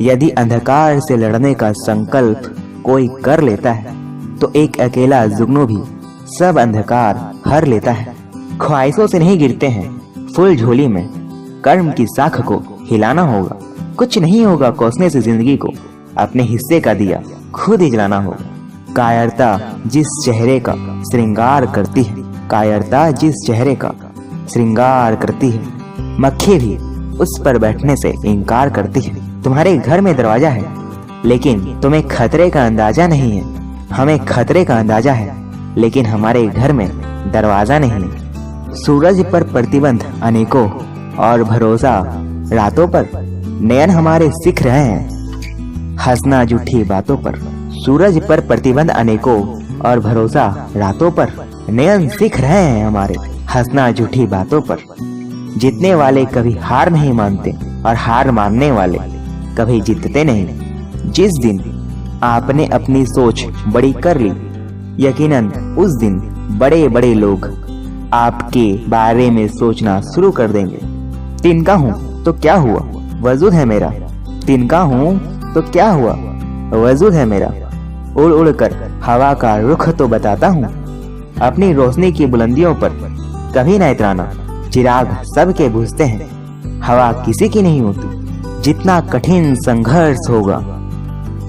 यदि अंधकार से लड़ने का संकल्प कोई कर लेता है तो एक अकेला जुगनू भी सब अंधकार हर लेता है। ख्वाहिशों से नहीं गिरते हैं फूल झोली में, कर्म की साख को हिलाना होगा। कुछ नहीं होगा कोसने से जिंदगी को, अपने हिस्से का दिया खुद ही जलाना होगा। कायरता जिस चेहरे का श्रृंगार करती है, कायरता जिस चेहरे का श्रृंगार करती है, मक्खी भी उस पर बैठने से इनकार करती है। तुम्हारे घर में दरवाजा है लेकिन तुम्हें खतरे का अंदाजा नहीं है। हमें खतरे का अंदाजा है लेकिन हमारे घर में दरवाजा नहीं है। सूरज पर प्रतिबंध अनेकों और भरोसा रातों पर, नयन हमारे सीख रहे हैं हंसना झूठी बातों पर। सूरज पर प्रतिबंध अनेकों और भरोसा रातों पर, नयन सीख रहे हैं हमारे हंसना झूठी बातों पर। जीतने वाले कभी हार नहीं मानते और हार मानने वाले कभी जीतते नहीं। जिस दिन आपने अपनी सोच बड़ी कर ली, यकीनन उस दिन बड़े बड़े लोग आपके बारे में सोचना शुरू कर देंगे। तिनका हूँ तो क्या हुआ, वजूद है मेरा। तिनका हूँ तो क्या हुआ, वजूद है मेरा। उड़ उड़ कर हवा का रुख तो बताता हूँ, अपनी रोशनी की बुलंदियों पर कभी न इतराना। चिराग सबके बुझते हैं, हवा किसी की नहीं होती। जितना कठिन संघर्ष होगा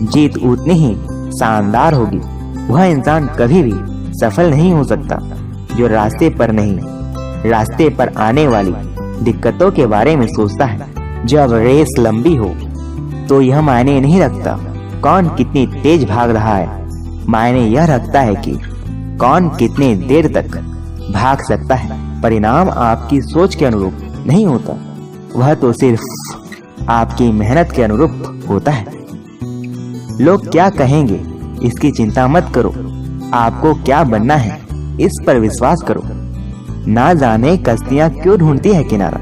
जीत उतनी ही शानदार होगी। वह इंसान कभी भी सफल नहीं हो सकता जो रास्ते पर नहीं, रास्ते पर आने वाली दिक्कतों के बारे में सोचता है। जब रेस लंबी हो तो यह मायने नहीं रखता कौन कितनी तेज भाग रहा है, मायने यह रखता है कि कौन कितने देर तक भाग सकता है। परिणाम आपकी सोच के अनुरूप नहीं होता, वह तो सिर्फ आपकी मेहनत के अनुरूप होता है। लोग क्या कहेंगे इसकी चिंता मत करो, आपको क्या बनना है इस पर विश्वास करो। ना जाने कश्तियां क्यों ढूंढती है किनारा,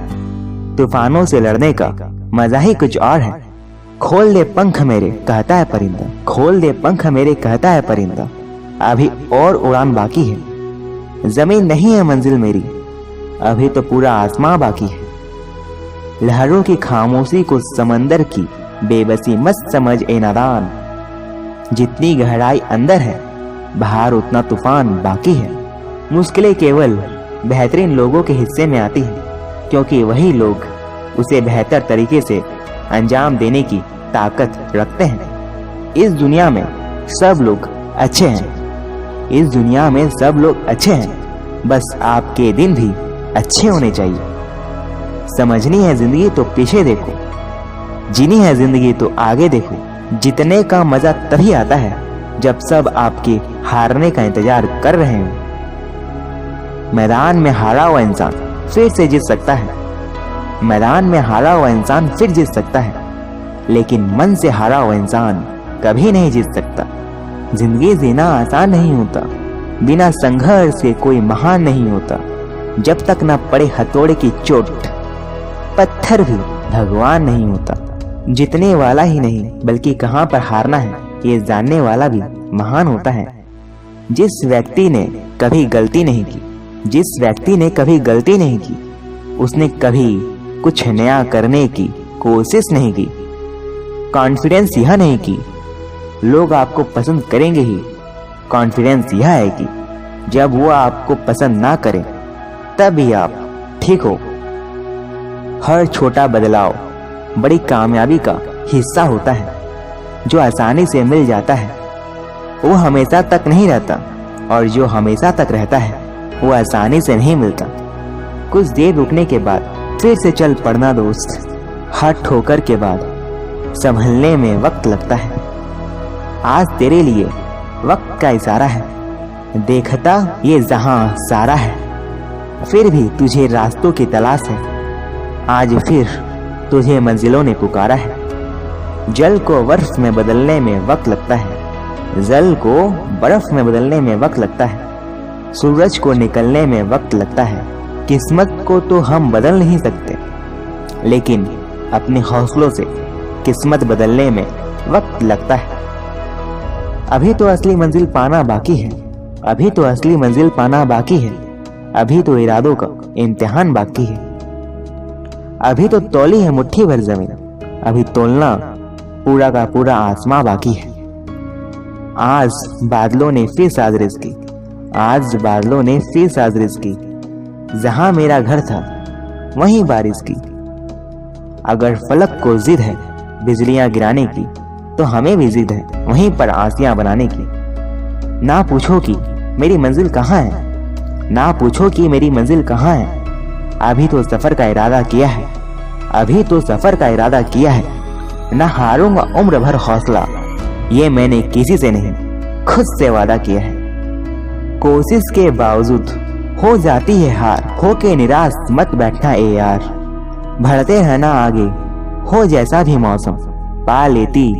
तूफानों से लड़ने का मजा ही कुछ और है। खोल दे पंख मेरे कहता है परिंदा, खोल दे पंख मेरे कहता है परिंदा। अभी और उड़ान बाकी है, जमीन नहीं है मंजिल मेरी, अभी तो पूरा आसमां बाकी है। लहरों की खामोशी को समंदर की बेबसी मत समझ ए नादान, जितनी गहराई अंदर है बाहर उतना तूफान बाकी है। मुश्किलें केवल बेहतरीन लोगों के हिस्से में आती हैं, क्योंकि वही लोग उसे बेहतर तरीके से अंजाम देने की ताकत रखते हैं। इस दुनिया में सब लोग अच्छे हैं, इस दुनिया में सब लोग अच्छे हैं, बस आपके दिन भी अच्छे होने चाहिए। समझनी है जिंदगी तो पीछे देखो, जीनी है जिंदगी तो आगे देखो। जीतने का मजा तभी आता है जब सब आपके हारने का इंतजार कर रहे हो। मैदान में हारा हुआ इंसान फिर से जीत सकता है, मैदान में हारा हुआ इंसान फिर जीत सकता है, लेकिन मन से हारा हुआ इंसान कभी नहीं जीत सकता। जिंदगी जीना आसान नहीं होता, बिना संघर्ष के कोई महान नहीं होता। जब तक न पड़े हथौड़े की चोट, पत्थर भी भगवान नहीं होता। जीतने वाला ही नहीं बल्कि कहाँ पर हारना है ये जानने वाला भी महान होता है। जिस व्यक्ति ने कभी गलती नहीं की, जिस व्यक्ति ने कभी गलती नहीं की, उसने कभी कुछ नया करने की कोशिश नहीं की। कॉन्फिडेंस यह नहीं कि लोग आपको पसंद करेंगे ही, कॉन्फिडेंस यह है कि जब वो आपको पसंद ना करें तब भी आप ठीक हो। हर छोटा बदलाव बड़ी कामयाबी का हिस्सा होता है। जो आसानी से मिल जाता है वो हमेशा तक नहीं रहता, और जो हमेशा तक रहता है वो आसानी से नहीं मिलता। कुछ देर रुकने के बाद फिर से चल पड़ना दोस्त। हर ठोकर के बाद संभलने में वक्त लगता है। आज तेरे लिए वक्त का इशारा है, देखता ये जहां सारा है। फिर भी तुझे रास्तों की तलाश है, आज फिर तुझे मंजिलों ने पुकारा है। जल को बर्फ में बदलने में वक्त लगता है, जल को बर्फ में बदलने में वक्त लगता है। सूरज को निकलने में वक्त लगता है। किस्मत को तो हम बदल नहीं सकते, लेकिन अपने हौसलों से किस्मत बदलने में वक्त लगता है। अभी तो असली मंजिल पाना बाकी है, अभी तो असली मंजिल पाना बाकी है। अभी तो इरादों का इम्तिहान बाकी है। अभी तो तौली है मुट्ठी भर जमीन, अभी तोलना पूरा का पूरा आसमां बाकी है। आज बादलों ने फिर साजरेज की, आज बादलों ने फिर साजरेज की। जहां मेरा घर था वहीं बारिश की। अगर फलक को जिद है बिजलियां गिराने की, तो हमें भी जिद है वहीं पर आसियां बनाने की। ना पूछो कि मेरी मंजिल कहाँ है, ना पूछो कि मेरी मंजिल कहाँ है। अभी तो सफर का इरादा किया है, अभी तो सफर का इरादा किया है। ना हारूंगा उम्र भर हौसला, ये मैंने किसी से नहीं खुद से वादा किया है। कोशिश के बावजूद हो जाती है हार, होके निराश मत बैठना ए यार। बढ़ते रहना आगे हो जैसा भी मौसम, पा लेती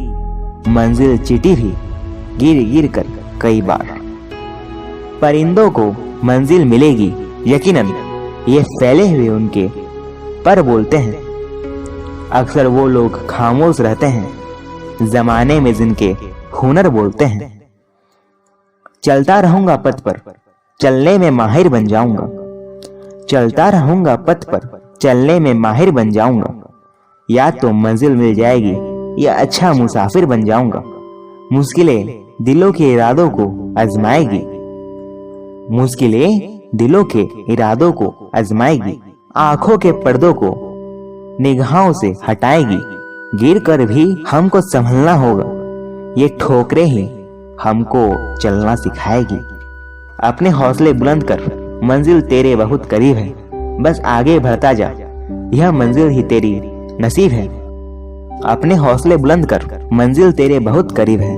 मंजिल चीटी भी गिर गिर कर कई बार। परिंदों को मंजिल मिलेगी यकीनन, ये फैले हुए उनके पर बोलते हैं। अक्सर वो लोग खामोश रहते हैं जमाने में जिनके हुनर बोलते हैं। चलता रहूंगा पथ पर, चलने में माहिर बन जाऊंगा। चलता रहूंगा पथ पर, चलने में माहिर बन जाऊंगा। या तो मंजिल मिल जाएगी या अच्छा मुसाफिर बन जाऊंगा। मुश्किलें दिलों के इरादों को आजमाएगी, मुश्किलें दिलों के इरादों को आजमाएगी। आंखों के पर्दों को निगाहों से हटाएगी। गिर कर भी हमको संभलना होगा, ये ठोकरें ही हमको चलना सिखाएगी। अपने हौसले बुलंद कर, मंजिल तेरे बहुत करीब है। बस आगे बढ़ता जा, यह मंजिल ही तेरी नसीब है। अपने हौसले बुलंद कर, मंजिल तेरे बहुत करीब है।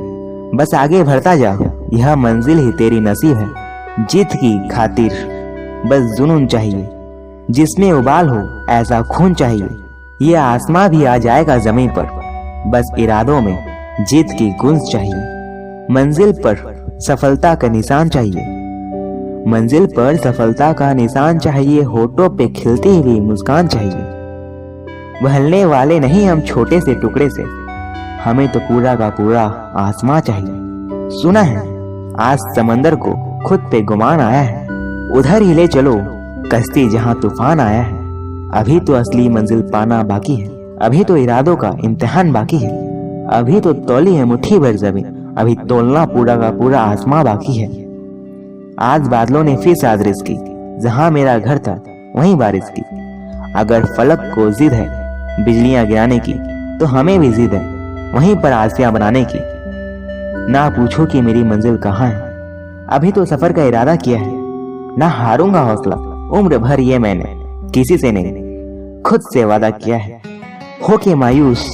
बस आगे बढ़ता जा, यह मंजिल ही तेरी नसीब है। जीत की खातिर बस जुनून चाहिए, जिसमें उबाल हो ऐसा खून चाहिए। ये आसमां भी आ जाएगा जमीन पर, बस इरादों में जीत की गूंज चाहिए। मंजिल पर सफलता का निशान चाहिए, मंजिल पर सफलता का निशान चाहिए। होठों पे खिलती हुई मुस्कान चाहिए। बहलने वाले नहीं हम छोटे से टुकड़े से, हमें तो पूरा का पूरा आसमां चाहिए। सुना है आज समंदर को खुद पे गुमान आया है, उधर ही ले चलो कश्ती जहां तूफान आया है। अभी तो असली मंजिल पाना बाकी है, अभी तो इरादों का इम्तिहान बाकी है। अभी तो तौली है मुट्ठी भर जमीन, अभी तोलना पूरा का पूरा आसमां बाकी है। आज बादलों ने फिर साजरेज की, जहां मेरा घर था वहीं बारिश की। अगर फलक को जिद है बिजलियां गिराने की, तो हमें भी जिद है वहीं पर आसियां बनाने की। ना पूछो कि मेरी मंजिल कहाँ है, अभी तो सफर का इरादा किया है। ना हारूंगा हौसला उम्र भर, ये मैंने किसी से नहीं खुद से वादा किया है। हो के मायूस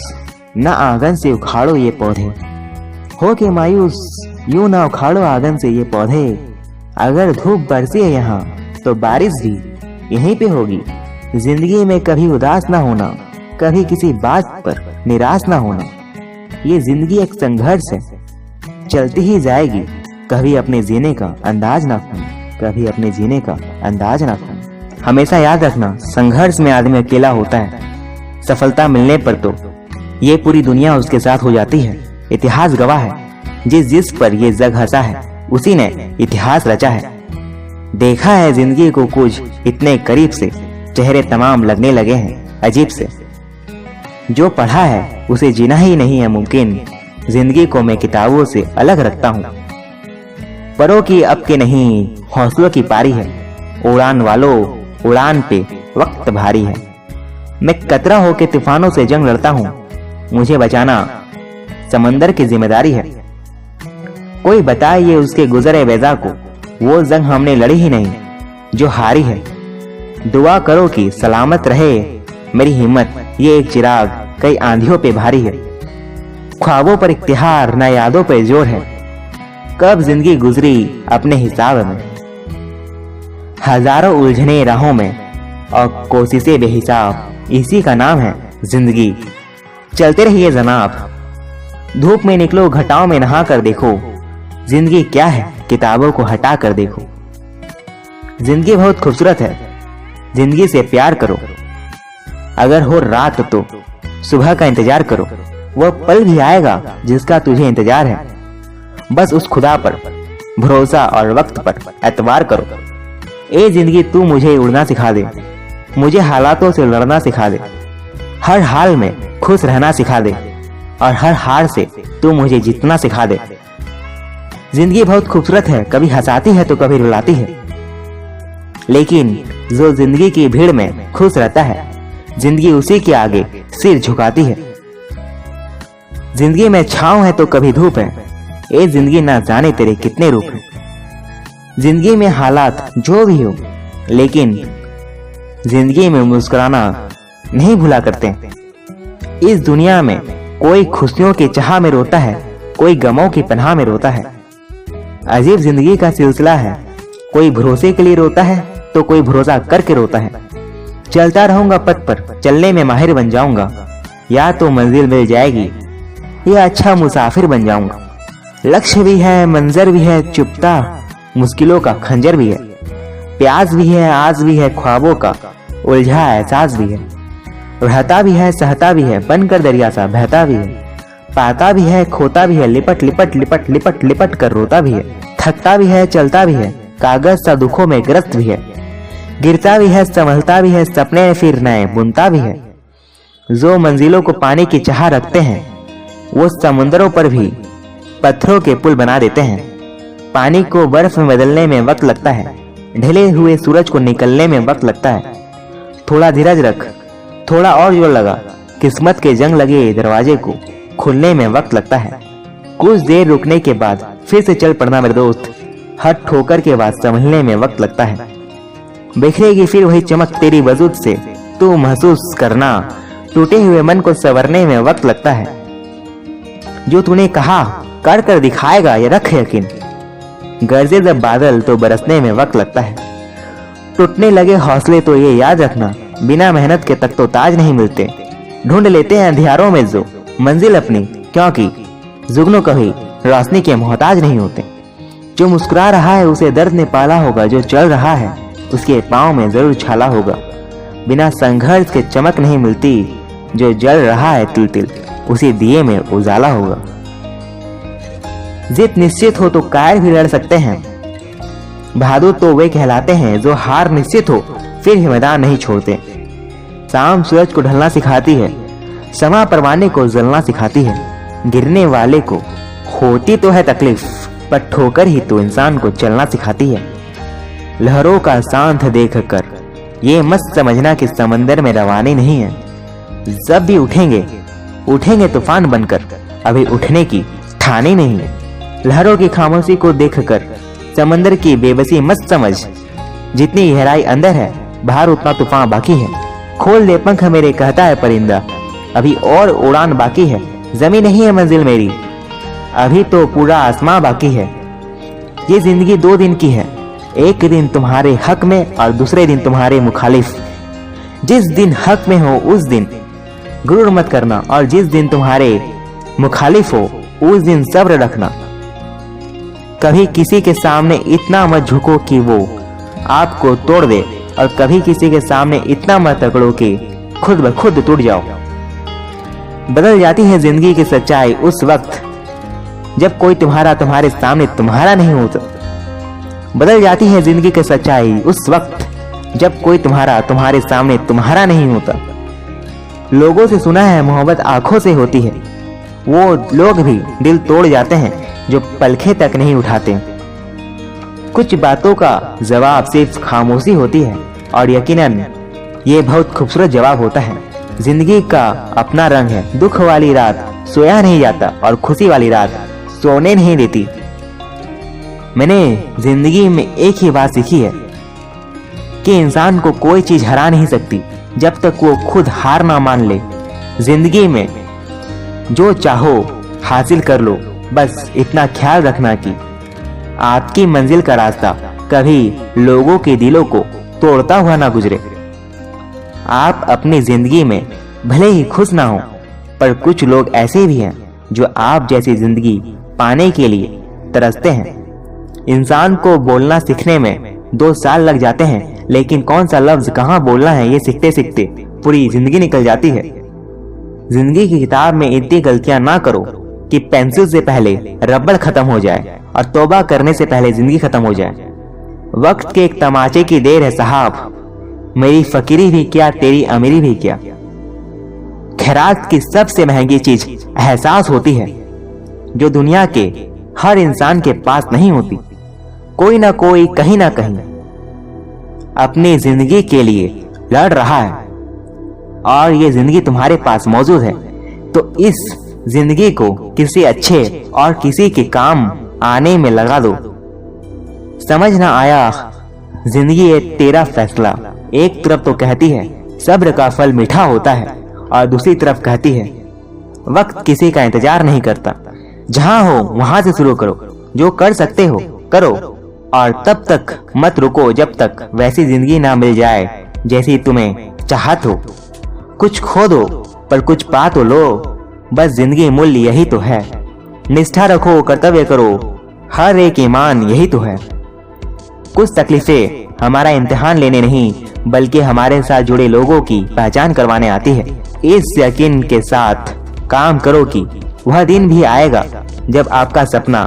ना आंगन से उखाड़ो ये पौधे, हो के मायूस यूं ना उखाड़ो आंगन से ये पौधे। अगर धूप बरसी है यहाँ तो बारिश भी यहीं पे होगी। जिंदगी में कभी उदास ना होना, कभी किसी बात पर निराश ना होना। ये जिंदगी एक संघर्ष है, चलती ही जाएगी। कभी अपने जीने का अंदाज ना खोना, कभी अपने जीने का अंदाज ना खोना। हमेशा याद रखना, संघर्ष में आदमी अकेला होता है। सफलता मिलने पर तो ये पूरी दुनिया उसके साथ हो जाती है। इतिहास गवाह है, जिस पर ये जग हंसा है उसी ने इतिहास रचा है। देखा है जिंदगी को कुछ इतने करीब से, चेहरे तमाम लगने लगे हैं अजीब से। जो पढ़ा है उसे जीना ही नहीं है मुमकिन, जिंदगी को मैं किताबों से अलग रखता हूँ। परों की अब के नहीं हौसलों की पारी है, उड़ान वालों उड़ान पे वक्त भारी है। मैं कतरा होके तूफानों से जंग लड़ता हूँ, मुझे बचाना समंदर की जिम्मेदारी है। कोई बताए ये उसके गुजरे बेजा को, वो जंग हमने लड़ी ही नहीं जो हारी है। दुआ करो कि सलामत रहे मेरी हिम्मत, ये एक चिराग कई आंधियों पे भारी है। ख्वाबों पर इख्तियार ना यादों पे जोर है, कब जिंदगी गुजरी अपने हिसाब में। हजारों उलझने राहों में और कोशिशें बेहिसाब, इसी का नाम है जिंदगी। चलते रहिए जनाब, धूप में निकलो घटाओं में नहा कर देखो, जिंदगी क्या है किताबों को हटा कर देखो। जिंदगी बहुत खूबसूरत है, जिंदगी से प्यार करो। अगर हो रात तो सुबह का इंतजार करो, वह पल भी आएगा जिसका तुझे इंतजार है। बस उस खुदा पर भरोसा और वक्त पर एतबार करो। ए जिंदगी तू मुझे उड़ना सिखा दे, मुझे हालातों से लड़ना सिखा दे, हर हाल में खुश रहना सिखा दे। और हर हार से तू मुझे जीतना सिखा दे। जिंदगी बहुत खूबसूरत है, कभी हंसाती है तो कभी रुलाती है, लेकिन जो जिंदगी की भीड़ में खुश रहता है, जिंदगी उसी के आगे सिर झुकाती है। जिंदगी में छांव है तो कभी धूप है, ये जिंदगी ना जाने तेरे कितने रूप हैं। जिंदगी में हालात जो भी हो, लेकिन जिंदगी में मुस्कुराना नहीं भूला करते। इस दुनिया में कोई खुशियों की चाह में रोता है, कोई गमों की पनाह में रोता है। अजीब जिंदगी का सिलसिला है, कोई भरोसे के लिए रोता है तो कोई भरोसा करके रोता है। चलता रहूंगा पथ पर, चलने में माहिर बन जाऊंगा, या तो मंजिल मिल जाएगी या अच्छा मुसाफिर बन जाऊंगा। लक्ष्य भी है, मंजर भी है, चुपता मुश्किलों का खंजर भी है। प्यास भी है, आस भी है, ख्वाबों का उलझा एहसास भी है। रहता भी है, सहता भी है, बनकर दरिया सा बहता भी है। पाता भी है, खोता भी है, लिपट लिपट लिपट लिपट लिपट कर रोता भी है। थकता भी है, चलता भी है, कागज सा दुखों में ग्रस्त भी है। गिरता भी है, संभलता भी है, सपने फिर नए बुनता भी है। जो मंजिलों को पाने की चाह रखते हैं, वो समुद्रों पर भी पत्थरों के पुल बना देते हैं। पानी को बर्फ में बदलने में वक्त लगता है, ढले हुए सूरज को निकलने में वक्त लगता है। थोड़ा धीरज रख, थोड़ा और जोर लगा, किस्मत के जंग लगे दरवाजे को खुलने में वक्त लगता है। कुछ देर रुकने के बाद फिर से चल पड़ना मेरे दोस्त, हर ठोकर के बाद संभलने में वक्त लगता है। बिखरेगी फिर वही चमक तेरी वजूद से, तू महसूस करना टूटे हुए मन को संवरने में वक्त लगता है। जो तूने कहा कर कर दिखाएगा, ये रख यकीन। गरजे जब बादल तो बरसने में वक्त लगता है। टूटने लगे हौसले तो ये याद रखना, बिना मेहनत के तक तो ताज नहीं मिलते। ढूंढ लेते हैं अंधियारों में जो मंजिल अपनी, क्योंकि जुगनू कभी रोशनी के मोहताज नहीं होते। जो मुस्कुरा रहा है उसे दर्द ने पाला होगा, जो चल रहा है उसके पाँव में जरूर छाला होगा। बिना संघर्ष के चमक नहीं मिलती, जो जल रहा है तिल तिल उसी दिए में उजाला होगा। जीत निश्चित हो तो कायर भी लड़ सकते हैं, बहादुर तो वे कहलाते हैं जो हार निश्चित हो फिर भी मैदान नहीं छोड़ते। शाम सूरज को ढलना सिखाती है, समा परवाने को जलना सिखाती है। गिरने वाले को होती तो है तकलीफ, पर ठोकर ही तो इंसान को चलना सिखाती है। लहरों का शांत देखकर ये मत समझना कि समंदर में रवानी नहीं है। जब भी उठेंगे तूफान बनकर, अभी उठने की ठानी नहीं है। लहरों की खामोशी को देखकर समंदर की बेबसी मत समझ, जितनी गहराई अंदर है बाहर उतना तूफान बाकी है। खोल दे पंख मेरे कहता है परिंदा, अभी और उड़ान बाकी है। जमीन नहीं है मंजिल मेरी, अभी तो पूरा आसमां बाकी है। ये जिंदगी 2 दिन की है, एक दिन तुम्हारे हक में और दूसरे दिन तुम्हारे मुखालिफ। जिस दिन हक में हो उस दिन गुरूर मत करना, और जिस दिन तुम्हारे मुखालिफ हो उस दिन सब्र रखना। कभी किसी के सामने इतना मत झुको कि वो आपको तोड़ दे, और कभी किसी के सामने इतना मत अकड़ो कि खुद ब खुद टूट जाओ। बदल जाती है जिंदगी की सच्चाई उस वक्त जब कोई तुम्हारे सामने तुम्हारा नहीं होता। बदल जाती है जिंदगी की सच्चाई उस वक्त जब कोई तुम्हारे सामने तुम्हारा नहीं होता। लोगों से सुना है मोहब्बत आंखों से होती है, वो लोग भी दिल तोड़ जाते हैं जो पलखें तक नहीं उठाते। कुछ बातों का जवाब सिर्फ खामोशी होती है, और यकीनन ये बहुत खूबसूरत जवाब होता है। जिंदगी का अपना रंग है, दुख वाली रात सोया नहीं जाता और खुशी वाली रात सोने नहीं देती। मैंने जिंदगी में एक ही बात सीखी है कि इंसान को कोई चीज हरा नहीं सकती जब तक वो खुद हार ना मान ले। जिंदगी में जो चाहो हासिल कर लो, बस इतना ख्याल रखना कि आपकी मंजिल का रास्ता कभी लोगों के दिलों को तोड़ता हुआ ना गुजरे। आप अपनी जिंदगी में भले ही खुश ना हो, पर कुछ लोग ऐसे भी हैं जो आप जैसी जिंदगी पाने के लिए तरसते हैं। इंसान को बोलना सीखने में 2 साल लग जाते हैं, लेकिन कौन सा लफ्ज कहाँ बोलना है ये सीखते सीखते पूरी जिंदगी निकल जाती है। जिंदगी की किताब में इतनी गलतियां ना करो कि पेंसिल से पहले रबड़ खत्म हो जाए और तौबा करने से पहले जिंदगी खत्म हो जाए। वक्त के एक तमाचे की देर है साहब, मेरी फकीरी भी क्या तेरी अमीरी भी क्या। खैरात की सबसे महंगी चीज एहसास होती है, जो दुनिया के हर इंसान के पास नहीं होती। कोई ना कोई कहीं ना कहीं अपनी जिंदगी के लिए लड़ रहा है, और ये जिंदगी तुम्हारे पास मौजूद है, तो इस जिंदगी को किसी अच्छे और किसी के काम आने में लगा दो। समझ ना आया, जिंदगी है तेरा फैसला। एक तरफ तो कहती है सब्र का फल मीठा होता है, और दूसरी तरफ कहती है वक्त किसी का इंतजार नहीं करता। जहां हो वहां से शुरू करो, जो कर सकते हो करो, और तब तक मत रुको जब तक वैसी जिंदगी ना मिल जाए जैसी तुम्हें चाहत हो। कुछ खो दो पर कुछ पा तो लो, बस जिंदगी मूल्य यही तो है। निष्ठा रखो, कर्तव्य करो, हर एक ईमान यही तो है। कुछ तकलीफें हमारा इम्तिहान लेने नहीं बल्कि हमारे साथ जुड़े लोगों की पहचान करवाने आती है। इस यकीन के साथ काम करो कि वह दिन भी आएगा जब आपका सपना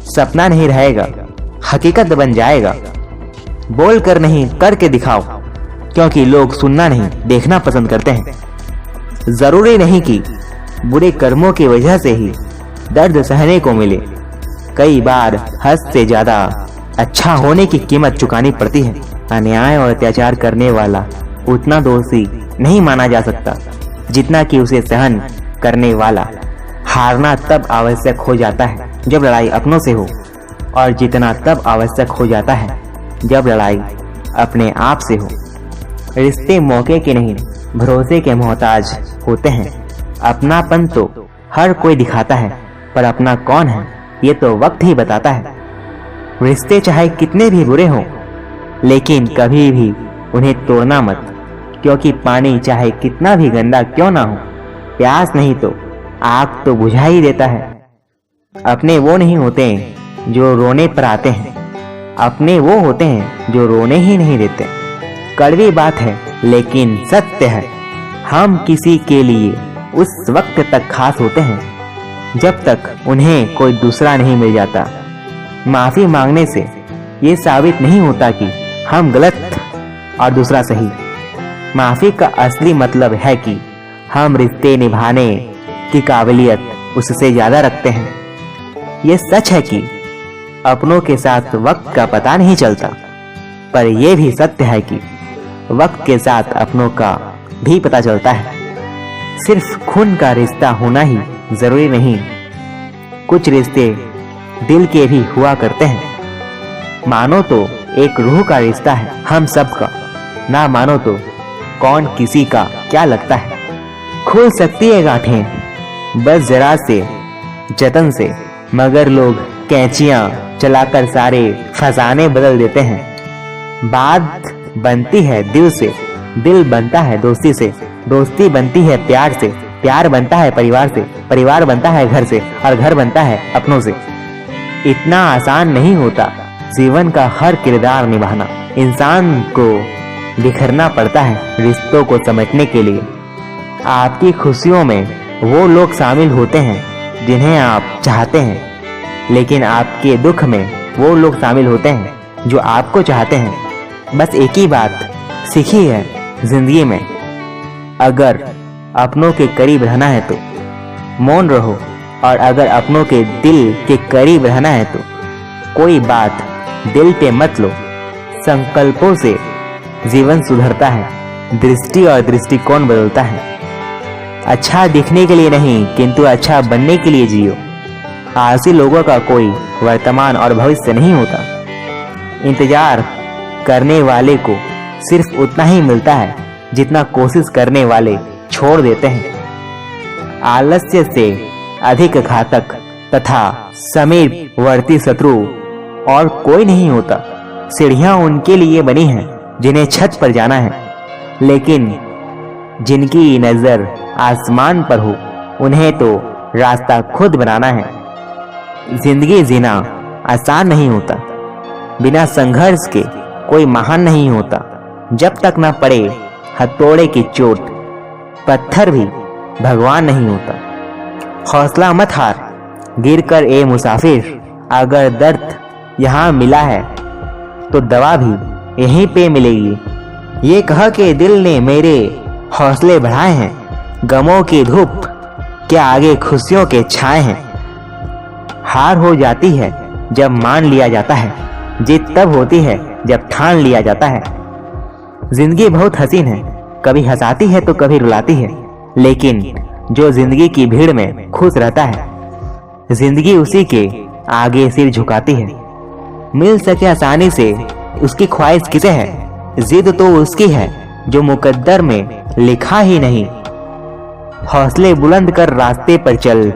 सपना नहीं रहेगा, हकीकत बन जाएगा। बोल कर नहीं करके दिखाओ, क्योंकि लोग सुनना नहीं देखना पसंद करते हैं। जरूरी नहीं कि बुरे कर्मों की वजह से ही दर्द सहने को मिले। कई बार हद से ज्यादा अच्छा होने की कीमत चुकानी पड़ती है। अन्याय और अत्याचार करने वाला उतना दोषी नहीं माना जा सकता जितना कि उसे सहन करने वाला। हारना तब आवश्यक हो जाता है जब लड़ाई अपनों से हो, और जीतना तब आवश्यक हो जाता है जब लड़ाई अपने आप से हो। रिश्ते मौके के नहीं भरोसे के मोहताज होते हैं। अपनापन तो हर कोई दिखाता है, पर अपना कौन है ये तो वक्त ही बताता है। रिश्ते चाहे कितने भी बुरे हों, लेकिन कभी भी उन्हें तोड़ना मत, क्योंकि पानी चाहे कितना भी गंदा क्यों ना हो, प्यास नहीं तो आग तो बुझा ही देता है। अपने वो नहीं होते जो रोने पर आते हैं, अपने वो होते हैं जो रोने ही नहीं देते। कड़वी बात है लेकिन सत्य है, हम किसी के लिए उस वक्त तक खास होते हैं जब तक उन्हें कोई दूसरा नहीं मिल जाता। माफी मांगने से ये साबित नहीं होता कि हम गलत और दूसरा सही। माफी का असली मतलब है कि हम रिश्ते निभाने की काबिलियत उससे ज्यादा रखते हैं। ये सच है कि अपनों के साथ वक्त का पता नहीं चलता, पर यह भी सत्य है कि वक्त के साथ अपनों का भी पता चलता है। सिर्फ खून का रिश्ता होना ही जरूरी नहीं, कुछ रिश्ते दिल के भी हुआ करते हैं। मानो तो एक रूह का रिश्ता है हम सबका, ना मानो तो कौन किसी का क्या लगता है। खुल सकती है गांठें बस जरा से जतन से, मगर लोग कैंचियां चलाकर सारे फसाने बदल देते हैं। बात बनती है दिल से, दिल बनता है दोस्ती से, दोस्ती बनती है प्यार से, प्यार बनता है परिवार से, परिवार बनता है घर से, और घर बनता है अपनों से। इतना आसान नहीं होता जीवन का हर किरदार निभाना। इंसान को बिखरना पड़ता है रिश्तों को समझने के लिए। आपकी खुशियों में वो लोग शामिल होते हैं जिन्हें आप चाहते हैं, लेकिन आपके दुख में वो लोग शामिल होते हैं जो आपको चाहते हैं। बस एक ही बात सीखी है जिंदगी में, अगर अपनों के करीब रहना है तो मौन रहो, और अगर अपनों के दिल के करीब रहना है तो कोई बात दिल पे मत लो। संकल्पों से जीवन सुधरता है, दृष्टि और दृष्टिकोण बदलता है। अच्छा दिखने के लिए नहीं किंतु अच्छा बनने के लिए जियो। आलसी लोगों का कोई वर्तमान और भविष्य नहीं होता। इंतजार करने वाले को सिर्फ उतना ही मिलता है जितना कोशिश करने वाले छोड़ देते हैं। आलस्य से अधिक घातक तथा समीपवर्ती शत्रु और कोई नहीं होता। सीढ़ियां उनके लिए बनी हैं जिन्हें छत पर जाना है, लेकिन जिनकी नजर आसमान पर हो उन्हें तो रास्ता खुद बनाना है। जिंदगी जीना आसान नहीं होता, बिना संघर्ष के कोई महान नहीं होता। जब तक न पड़े हथौड़े की चोट, पत्थर भी भगवान नहीं होता। हौसला मत हार, गिर कर ए मुसाफिर। अगर दर्द यहाँ मिला है तो दवा भी यहीं पे मिलेगी। ये कह के दिल ने मेरे हौसले बढ़ाए हैं, गमों की धूप के आगे खुशियों के छाए हैं। हार हो जाती है जब मान लिया जाता है, जीत तब होती है जब ठान लिया जाता है। जिंदगी बहुत हसीन है, कभी हंसाती है तो कभी रुलाती है, लेकिन जो जिंदगी की भीड़ में खुश रहता है, जिंदगी उसी के आगे सिर झुकाती है। मिल सके आसानी से उसकी ख्वाहिश किसे है, जिद तो उसकी है जो मुकद्दर में लिखा ही नहीं। हौसले बुलंद कर रास्ते पर चल,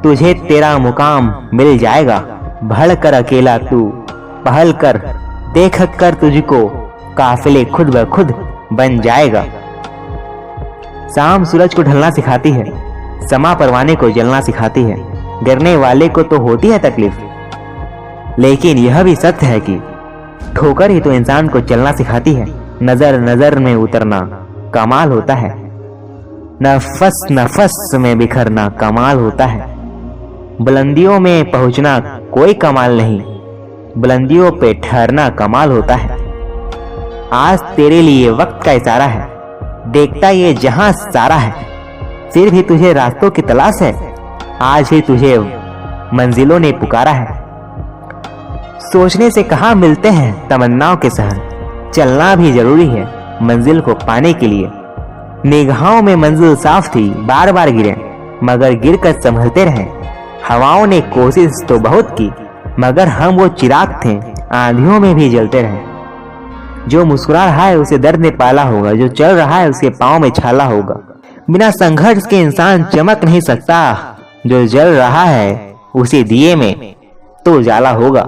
तुझे तेरा मुकाम मिल जाएगा। भड़ कर अकेला तू पहल कर, देख कर तुझको काफिले खुद ब खुद बन जाएगा। शाम सूरज को ढलना सिखाती है, समा परवाने को जलना सिखाती है। गिरने वाले को तो होती है तकलीफ, लेकिन यह भी सत्य है कि ठोकर ही तो इंसान को चलना सिखाती है। नजर नजर में उतरना कमाल होता है, नफस नफस में बिखरना कमाल होता है। बुलंदियों में पहुंचना कोई कमाल नहीं, बुलंदियों पे ठहरना कमाल होता है। आज तेरे लिए वक्त का इशारा है, देखता ये जहां सारा है। फिर भी तुझे रास्तों की तलाश है, आज ही तुझे मंजिलों ने पुकारा है। सोचने से कहाँ मिलते हैं तमन्नाओं के शहर, चलना भी जरूरी है मंजिल को पाने के लिए। निगाहों में मंजिल साफ थी, बार बार गिरे मगर गिर कर संभलते रहे। हवाओं ने कोशिश तो बहुत की, मगर हम वो चिराग थे, आंधियों में भी जलते रहे। जो मुस्कुरा रहा है उसे दर्द ने पाला होगा, जो चल रहा है उसके पाँव में छाला होगा। बिना संघर्ष के इंसान चमक नहीं सकता, जो जल रहा है उसी दिए में तो उजाला होगा।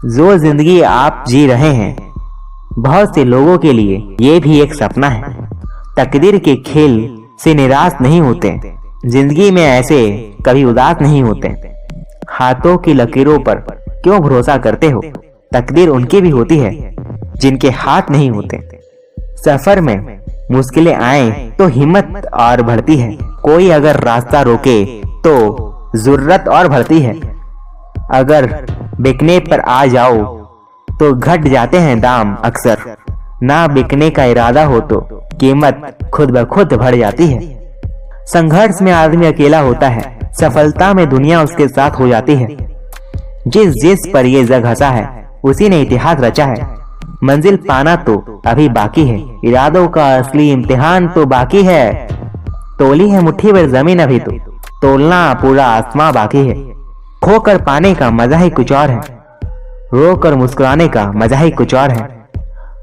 जो जिंदगी आप जी रहे हैं, बहुत से लोगों के लिए ये भी एक सपना है। तकदीर के खेल से निराश नहीं होते, जिंदगी में ऐसे कभी उदास नहीं होते। हाथों की लकीरों पर क्यों भरोसा करते हो, तकदीर उनकी भी होती है जिनके हाथ नहीं होते। सफर में मुश्किलें आए तो हिम्मत और बढ़ती है, कोई अगर रास्ता रोके तो जरूरत और बढ़ती है। अगर बिकने पर आ जाओ तो घट जाते हैं दाम अक्सर, ना बिकने का इरादा हो तो कीमत खुद ब खुद बढ़ जाती है। संघर्ष में आदमी अकेला होता है, सफलता में दुनिया उसके साथ हो जाती है। जिस जिस पर ये जग हंसा है उसी ने इतिहास रचा है। मंजिल पाना तो अभी बाकी है, इरादों का असली इम्तिहान तो बाकी है। तोली है मुट्ठी भर जमीन अभी तो, तोलना पूरा आसमां बाकी है। खोकर पाने का मजा ही कुछ और है, रोकर मुस्कुराने का मजा ही कुछ और है।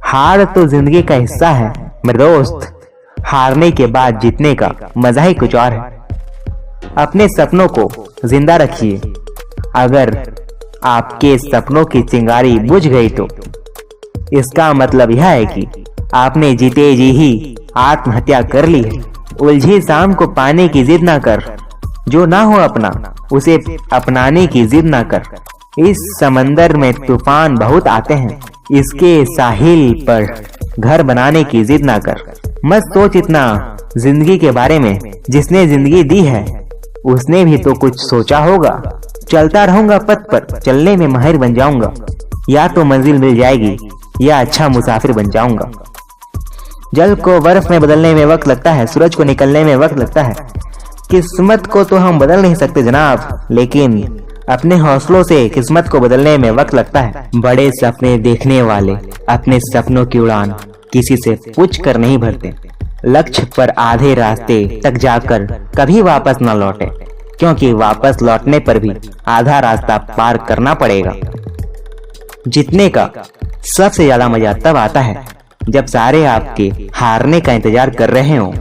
हार तो जिंदगी का हिस्सा है मेरे दोस्त, हारने के बाद जीतने का मजा ही कुछ और है। अपने सपनों को जिंदा रखिए, अगर आपके सपनों की चिंगारी बुझ गई तो इसका मतलब यह है कि आपने जीते जी ही आत्महत्या कर ली है। उलझी शाम को पाने की जिद ना कर, जो ना हो अपना उसे अपनाने की जिद ना कर। इस समंदर में तूफान बहुत आते हैं, इसके साहिल पर घर बनाने की जिद ना कर। मत सोच इतना जिंदगी के बारे में, जिसने जिंदगी दी है उसने भी तो कुछ सोचा होगा। चलता रहूंगा पथ पर, चलने में माहिर बन जाऊंगा, या तो मंजिल मिल जाएगी या अच्छा मुसाफिर बन जाऊंगा। जल को बर्फ में बदलने में वक्त लगता है, सूरज को निकलने में वक्त लगता है। किस्मत को तो हम बदल नहीं सकते जनाब, लेकिन अपने हौसलों से किस्मत को बदलने में वक्त लगता है। बड़े सपने देखने वाले अपने सपनों की उड़ान किसी से पूछ कर नहीं भरते। लक्ष्य पर आधे रास्ते तक जाकर कभी वापस न लौटे, क्योंकि वापस लौटने पर भी आधा रास्ता पार करना पड़ेगा। जीतने का सबसे ज्यादा मजा तब आता है जब सारे आपके हारने का इंतजार कर रहे हों।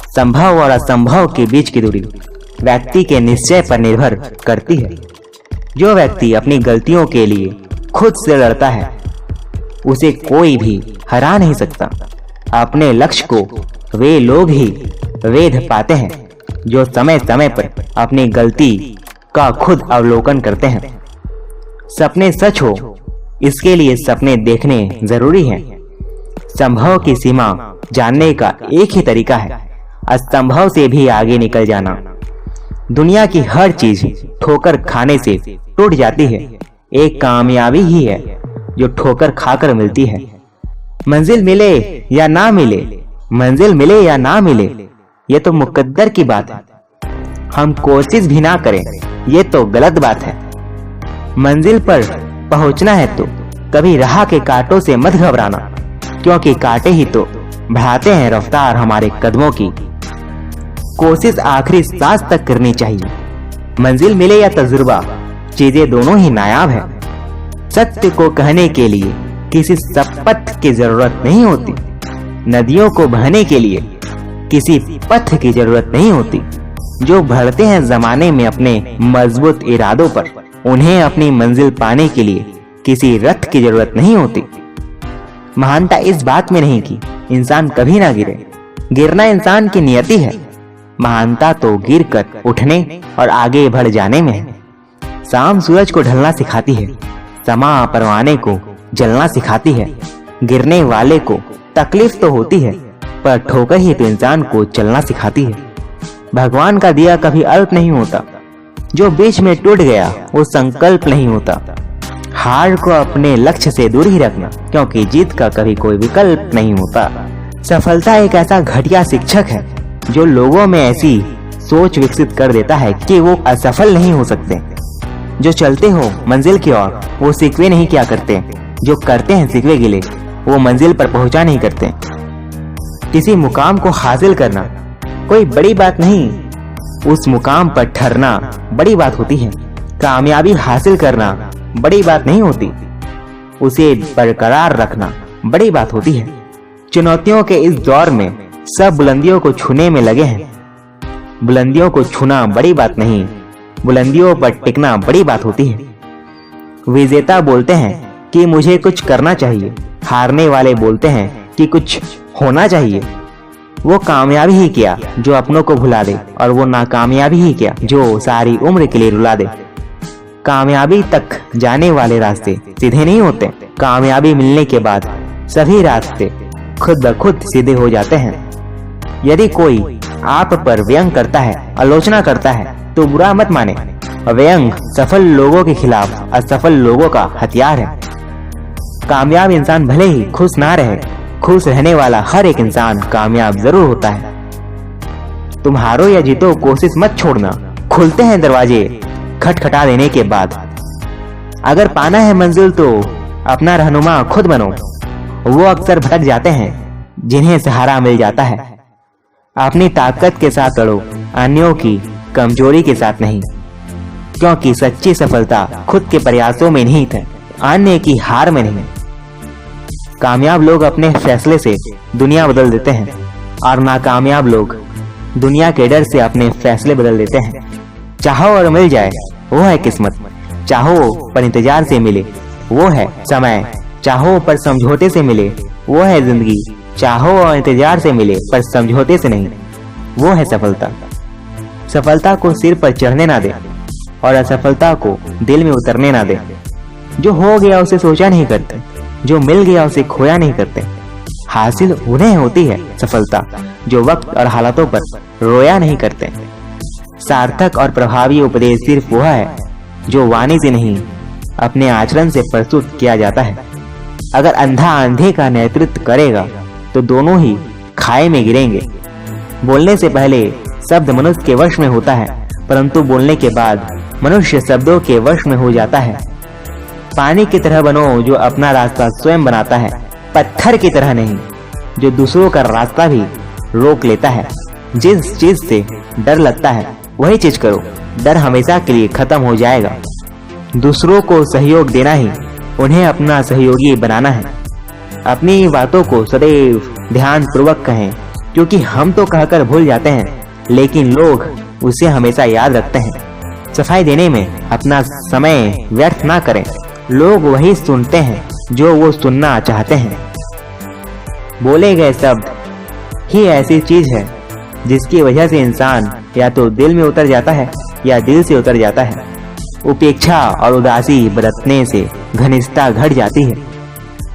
संभव और असंभव के बीच की दूरी व्यक्ति के निश्चय पर निर्भर करती है। जो व्यक्ति अपनी गलतियों के लिए खुद से लड़ता है उसे कोई भी हरा नहीं सकता। अपने लक्ष्य को वे लोग ही वेध पाते हैं जो समय समय पर अपनी गलती का खुद अवलोकन करते हैं। सपने सच हो इसके लिए सपने देखने जरूरी है। संभव की सीमा जानने का एक ही तरीका है, असंभव से भी आगे निकल जाना। दुनिया की हर चीज ठोकर खाने से टूट जाती है, एक कामयाबी ही है जो ठोकर खाकर मिलती है। मंजिल मिले या ना मिले, मंजिल मिले या ना मिले, ये तो मुकद्दर की बात है। हम कोशिश भी ना करें, ये तो गलत बात है। मंजिल पर पहुंचना है तो कभी राह के कांटों से मत घबराना, क्योंकि कांटे ही तो बढ़ाते हैं रफ्तार हमारे कदमों की। कोशिश आखिरी सांस तक करनी चाहिए। मंजिल मिले या तजुर्बा, चीजें दोनों ही नायाब है। सत्य को कहने के लिए किसी शपथ की जरूरत नहीं होती। नदियों को बहने के लिए किसी पथ की जरूरत नहीं होती। जो बढ़ते हैं जमाने में अपने मजबूत इरादों पर, उन्हें अपनी मंजिल पाने के लिए किसी रथ की जरूरत नहीं होती। महानता इस बात में नहीं कि इंसान कभी ना गिरे, गिरना इंसान की नियति है। महानता तो गिर कर उठने और आगे बढ़ जाने में है। शाम सूरज को ढलना सिखाती है, समा परवाने को जलना सिखाती है। गिरने वाले को तकलीफ तो होती है, पर ठोकर ही तो इंसान को चलना सिखाती है। भगवान का दिया कभी अल्प नहीं होता, जो बीच में टूट गया वो संकल्प नहीं होता। हार को अपने लक्ष्य से दूर ही रखना, क्योंकि जीत का कभी कोई विकल्प नहीं होता। सफलता एक ऐसा घटिया शिक्षक है जो लोगों में ऐसी सोच विकसित कर देता है कि वो असफल नहीं हो सकते। जो चलते हो मंजिल की ओर, वो सिकवे नहीं किया करते। जो करते हैं सिकवे गिले, वो मंजिल पर पहुंचा नहीं करते। किसी मुकाम को हासिल करना कोई बड़ी बात नहीं, उस मुकाम पर ठहरना बड़ी बात होती है। कामयाबी हासिल करना बड़ी बात नहीं होती, उसे बरकरार रखना बड़ी बात होती है। चुनौतियों के इस दौर में सब बुलंदियों को छूने में लगे हैं। बुलंदियों को छूना बड़ी बात नहीं, बुलंदियों पर टिकना बड़ी बात होती है। विजेता बोलते हैं कि मुझे कुछ करना चाहिए, हारने वाले बोलते हैं कि कुछ होना चाहिए। वो कामयाबी ही किया जो अपनों को भुला दे, और वो नाकामयाबी ही किया जो सारी उम्र के लिए रुला दे। कामयाबी तक जाने वाले रास्ते सीधे नहीं होते। कामयाबी मिलने के बाद सभी रास्ते खुद ब खुद सीधे हो जाते हैं। यदि कोई आप पर व्यंग करता है, आलोचना करता है, तो बुरा मत माने। व्यंग सफल लोगों के खिलाफ असफल लोगों का हथियार है। कामयाब इंसान भले ही खुश ना रहे, खुश रहने वाला हर एक इंसान कामयाब जरूर होता है। तुम हारो या जीतो, कोशिश मत छोड़ना। खुलते हैं दरवाजे खटखटा देने के बाद। अगर पाना है मंजिल तो अपना रहनुमा खुद बनो। वो अक्सर भटक जाते हैं जिन्हें सहारा मिल जाता है। अपनी ताकत के साथ लड़ो, अन्यों की कमजोरी के साथ नहीं, क्योंकि सच्ची सफलता खुद के प्रयासों में निहित है, अन्य की हार में नहीं। कामयाब लोग अपने फैसले से दुनिया बदल देते हैं, और नाकामयाब लोग दुनिया के डर से अपने फैसले बदल देते हैं। चाहो और मिल जाए, वो है किस्मत। चाहो पर इंतजार से मिले, वो है समय। चाहो पर समझौते से मिले, वो है जिंदगी। चाहो और इंतजार से मिले पर समझौते से नहीं, वो है सफलता। सफलता को सिर पर चढ़ने ना दे, और असफलता को दिल में उतरने ना दे। जो हो गया उसे सोचा नहीं करते, जो मिल गया उसे खोया नहीं करते। हासिल उन्हें होती है सफलता जो वक्त और हालातों पर रोया नहीं करते। सार्थक और प्रभावी उपदेश सिर्फ वह है जो वाणी से नहीं, अपने आचरण से प्रस्तुत किया जाता है। अगर अंधा अंधे का नेतृत्व करेगा तो दोनों ही खाई में गिरेंगे। बोलने से पहले शब्द मनुष्य के वश में होता है, परंतु बोलने के बाद मनुष्य शब्दों के वश में हो जाता है। पानी की तरह बनो जो अपना रास्ता स्वयं बनाता है, पत्थर की तरह नहीं जो दूसरों का रास्ता भी रोक लेता है। जिस चीज से डर लगता है वही चीज करो, डर हमेशा के लिए खत्म हो जाएगा। दूसरों को सहयोग देना ही उन्हें अपना सहयोगी बनाना है। अपनी बातों को सदैव ध्यान पूर्वक कहें, क्योंकि हम तो कहकर भूल जाते हैं, लेकिन लोग उसे हमेशा याद रखते हैं। सफाई देने में अपना समय व्यर्थ ना करें। लोग वही सुनते हैं जो वो सुनना चाहते हैं। बोले गए शब्द ही ऐसी चीज है जिसकी वजह से इंसान या तो दिल में उतर जाता है या दिल से उतर जाता है। उपेक्षा और उदासी बरतने से घनिष्ठता घट जाती है।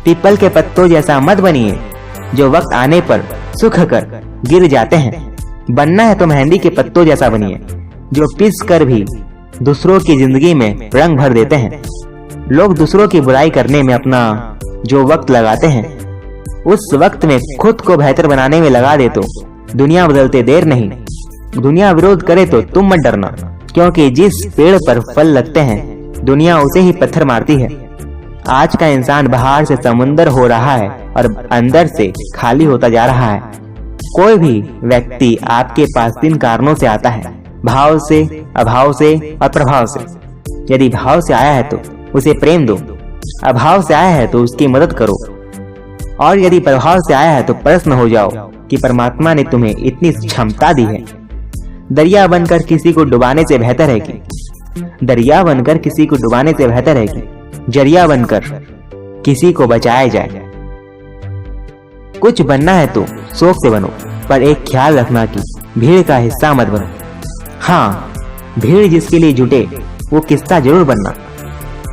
पीपल के पत्तों जैसा मत बनिए जो वक्त आने पर सूख कर गिर जाते हैं। बनना है तो मेहंदी के पत्तों जैसा बनिए जो पिस कर भी दूसरों की जिंदगी में रंग भर देते हैं। लोग दूसरों की बुराई करने में अपना जो वक्त लगाते हैं, उस वक्त में खुद को बेहतर बनाने में लगा दे तो दुनिया बदलते देर नहीं। दुनिया विरोध करे तो तुम मत डरना, क्योंकि जिस पेड़ पर फल लगते हैं दुनिया उसे ही पत्थर मारती है। आज का इंसान बाहर से समुंदर हो रहा है और अंदर से खाली होता जा रहा है। कोई भी व्यक्ति आपके पास 3 कारणों से आता है, भाव से, अभाव से और प्रभाव से। यदि भाव से आया है तो उसे प्रेम दो, अभाव से आया है तो उसकी मदद करो, और यदि प्रभाव से आया है तो प्रश्न हो जाओ कि परमात्मा ने तुम्हें इतनी क्षमता दी है। दरिया बनकर किसी को डुबाने से बेहतर है कि दरिया बनकर किसी को डुबाने से बेहतर है कि जरिया बनकर किसी को बचाया जाए। कुछ बनना है तो शौक से बनो, पर एक ख्याल रखना कि भीड़ का हिस्सा मत बनो। हाँ, भीड़ जिसके लिए जुटे वो किस्सा जरूर बनना।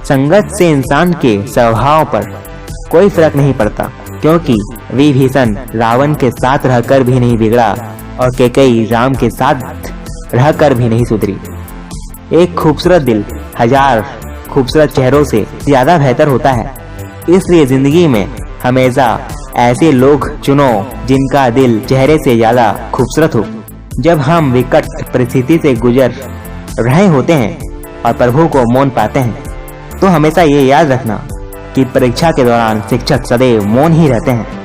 संगत से इंसान के स्वभाव पर कोई फर्क नहीं पड़ता, क्योंकि विभीषण रावण के साथ रहकर भी नहीं बिगड़ा और कैकेयी राम के साथ रहकर भी नहीं सुधरी। एक खूबसूरत दिल 1000 खूबसूरत चेहरों से ज्यादा बेहतर होता है। इसलिए जिंदगी में हमेशा ऐसे लोग चुनो जिनका दिल चेहरे से ज्यादा खूबसूरत हो। जब हम विकट परिस्थिति से गुजर रहे होते हैं और प्रभु को मौन पाते हैं, तो हमेशा ये याद रखना कि परीक्षा के दौरान शिक्षक सदैव मौन ही रहते हैं।